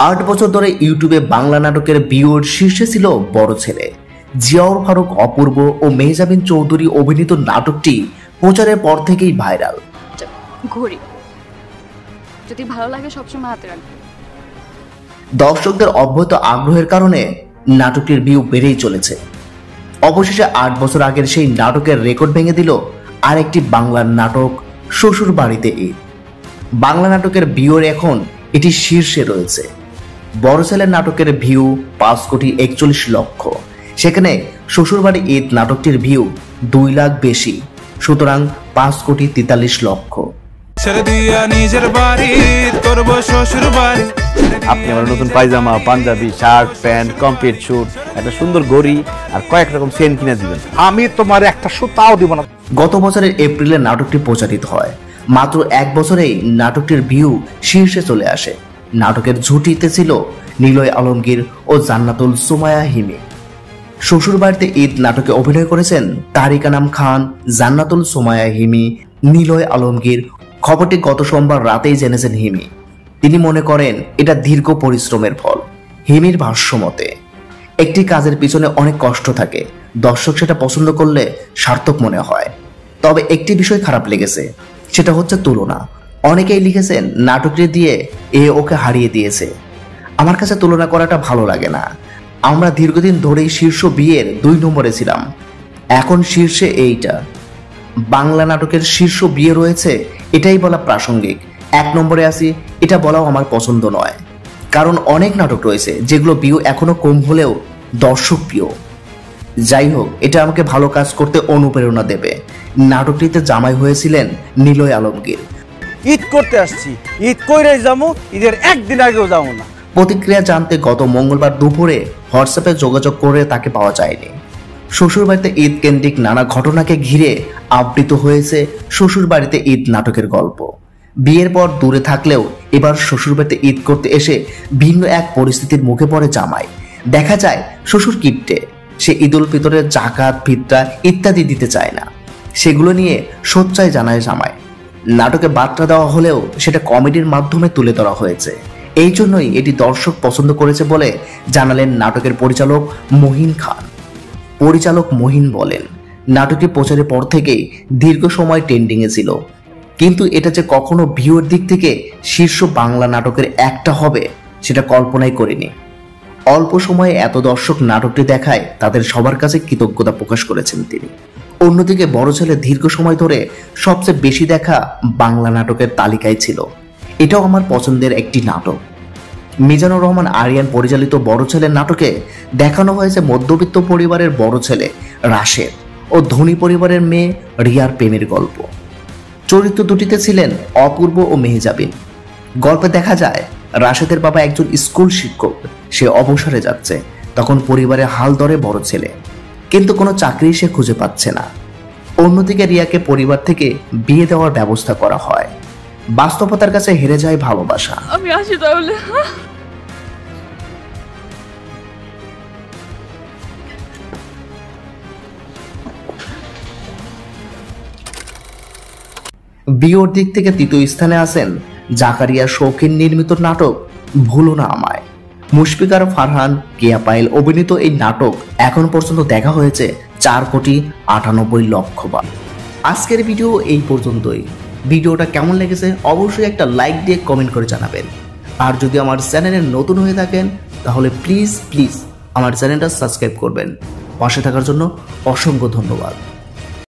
8 বছর ধরে ইউটিউবে বাংলা নাটকের ভিউর শীর্ষে ছিল বড় ছেলে। জিয়াউর ফারুক, অপূর্ব ও মেহজাবিন চৌধুরী অভিনীত নাটকটি প্রচারের পর থেকেই ভাইরাল। ঘড়ি যদি ভালো লাগে সবসময় হাতে রাখবে। দর্শকদের অব্যাহত আগ্রহের কারণে নাটকটির ভিউ বেড়েই চলেছে। অবশেষে 8 বছর আগের সেই নাটকের রেকর্ড ভেঙে দিল আরেকটি বাংলার নাটক শ্বশুর বাড়িতে ঈদ। বাংলা নাটকের ভিউর এখন এটি শীর্ষে রয়েছে। বড় ছেলের নাটকের ভিউ 5,41,00,000। সেখানে শ্বশুরবাড়ি ঈদ নাটকটির ভিউ 2 লাখ বেশি, সুতরাং 5,43,00,000। আপনি আমার নতুন পায়জামা, পাঞ্জাবি, শার্ট, প্যান্ট, কমপ্লিট স্যুট, একটা সুন্দর ঘড়ি আর কয়েক রকম চেন কিনে দিবেন। আমি তোমার একটা সুতাও দিব না। গত বছরের এপ্রিলে নাটকটি প্রচারিত হয়। মাত্র 1 বছরেই নাটকটির ভিউ শীর্ষে চলে আসে। নাটকের ঝুঁটিতে ছিল নিলয় আলমগীর ও জান্নাতুল সুমাইয়া হিমি। শ্বশুরবাড়িতে ঈদ নাটকে অভিনয় করেছেন তারিক আনাম খান, জান্নাতুল সুমাইয়া হিমি, নিলয় আলমগীর। খবরটি গত সোমবার রাতেই জেনেছেন হিমি। তিনি মনে করেন এটা দীর্ঘ পরিশ্রমের ফল। হিমির ভাষ্য মতে, একটি কাজের পিছনে অনেক কষ্ট থাকে, দর্শক সেটা পছন্দ করলে সার্থক মনে হয়। তবে একটি বিষয় খারাপ লেগেছে, সেটা হচ্ছে তুলনা। অনেকেই লিখেছেন নাটকটি দিয়ে ওকে হারিয়ে দিয়েছে। আমার কাছে তুলনা করাটা ভালো লাগে না। আমরা দীর্ঘদিন ধরেই শীর্ষ বিয়ের 2 নম্বরে ছিলাম, এখন শীর্ষে এইটা। বাংলা নাটকের শীর্ষ বিয়ে রয়েছে, এটাই বলা প্রাসঙ্গিক। 1 নম্বরে আসি, এটা বলাও আমার পছন্দ নয়, কারণ অনেক নাটক রয়েছে যেগুলো ভিউ এখনো কম হলেও দর্শক প্রিয়। যাই হোক, এটা আমাকে ভালো কাজ করতে অনুপ্রেরণা দেবে। নাটকটিতে জামাই হয়েছিলেন নিলয় আলমগীর। ঈদ করতে আসছি, ঈদ কইরাই যাবো, ঈদের একদিন আগেও যাবো না। প্রতিক্রিয়া জানতে গত মঙ্গলবার দুপুরে হোয়াটসঅ্যাপে যোগাযোগ করে তাকে পাওয়া যায়নি। শ্বশুরবাড়িতে ঈদ কেন্দ্রিক নানা ঘটনাকে ঘিরে আবৃত হয়েছে শ্বশুরবাড়িতে ঈদ নাটকের গল্প। বিয়ের পর দূরে থাকলেও এবার শ্বশুরবাড়িতে ঈদ করতে এসে ভিন্ন এক পরিস্থিতির মুখে পড়ে জামাই। দেখা যায় শ্বশুর কিপ্টে, সে ঈদ উল ফিতরের জাকাত, ফিতরা ইত্যাদি দিতে চায় না। সেগুলো নিয়ে সোচ্চায় জানায় জামাই। নাটকে বার্তা দেওয়া হলেও সেটা কমেডির মাধ্যমে তুলে ধরা হয়েছে। এই জন্যই এটি দর্শক পছন্দ করেছে বলে জানালেন নাটকের পরিচালক মহিন খান। পরিচালক মহিন বলেন, নাটকটি প্রচারের পর থেকেই দীর্ঘ সময় ট্রেন্ডিংয়ে ছিল, কিন্তু এটা যে কখনো ভিউর দিক থেকে শীর্ষ বাংলা নাটকের একটা হবে সেটা কল্পনাই করিনি। অল্প সময়ে এত দর্শক নাটকটি দেখায় তাদের সবার কাছে কৃতজ্ঞতা প্রকাশ করেছেন তিনি। অন্যদিকে বড় ছেলে দীর্ঘ সময় ধরে সবচেয়ে বেশি দেখা বাংলা নাটকের তালিকায় ছিল। এটাও আমার পছন্দের একটি নাটক। মিজানুর রহমান আরিয়ান পরিচালিত বড় ছেলের নাটকে দেখানো হয়েছে মধ্যবিত্ত পরিবারের বড় ছেলে রাশেদ ও ধনী পরিবারের মেয়ে রিয়ার প্রেমের গল্প। চরিত্র দুটিতে ছিলেন অপূর্ব ও মেহজাবিন। গল্পে দেখা যায় রাশেদের বাবা একজন স্কুল শিক্ষক, সে অবসরে যাচ্ছে। তখন পরিবারে হাল ধরে বড় ছেলে, কিন্তু কোনো চাকরি সে খুঁজে পাচ্ছে না। অন্যদিকে রিয়াকে পরিবার থেকে বিয়ে দেওয়ার ব্যবস্থা করা হয়। বাস্তবতার কাছে হেরে যায় ভালোবাসা। আমি আসি তাহলে। বিয়ের দিক থেকে তৃতীয় স্থানে আছেন জাকারিয়া শৌখিন নির্মিত নাটক ভুলো না আমায়। মুশফিকার ফারহান, কেয়া পায়েল অভিনীত এই নাটক এখন পর্যন্ত দেখা হয়েছে 4,98,00,000 বার। আজকের ভিডিও এই পর্যন্তই। ভিডিওটা কেমন লেগেছে অবশ্যই একটা লাইক দিয়ে কমেন্ট করে জানাবেন। আর যদি আমার চ্যানেলে নতুন হয়ে থাকেন তাহলে প্লিজ আমার চ্যানেলটা সাবস্ক্রাইব করবেন। পাশে থাকার জন্য অসংখ্য ধন্যবাদ।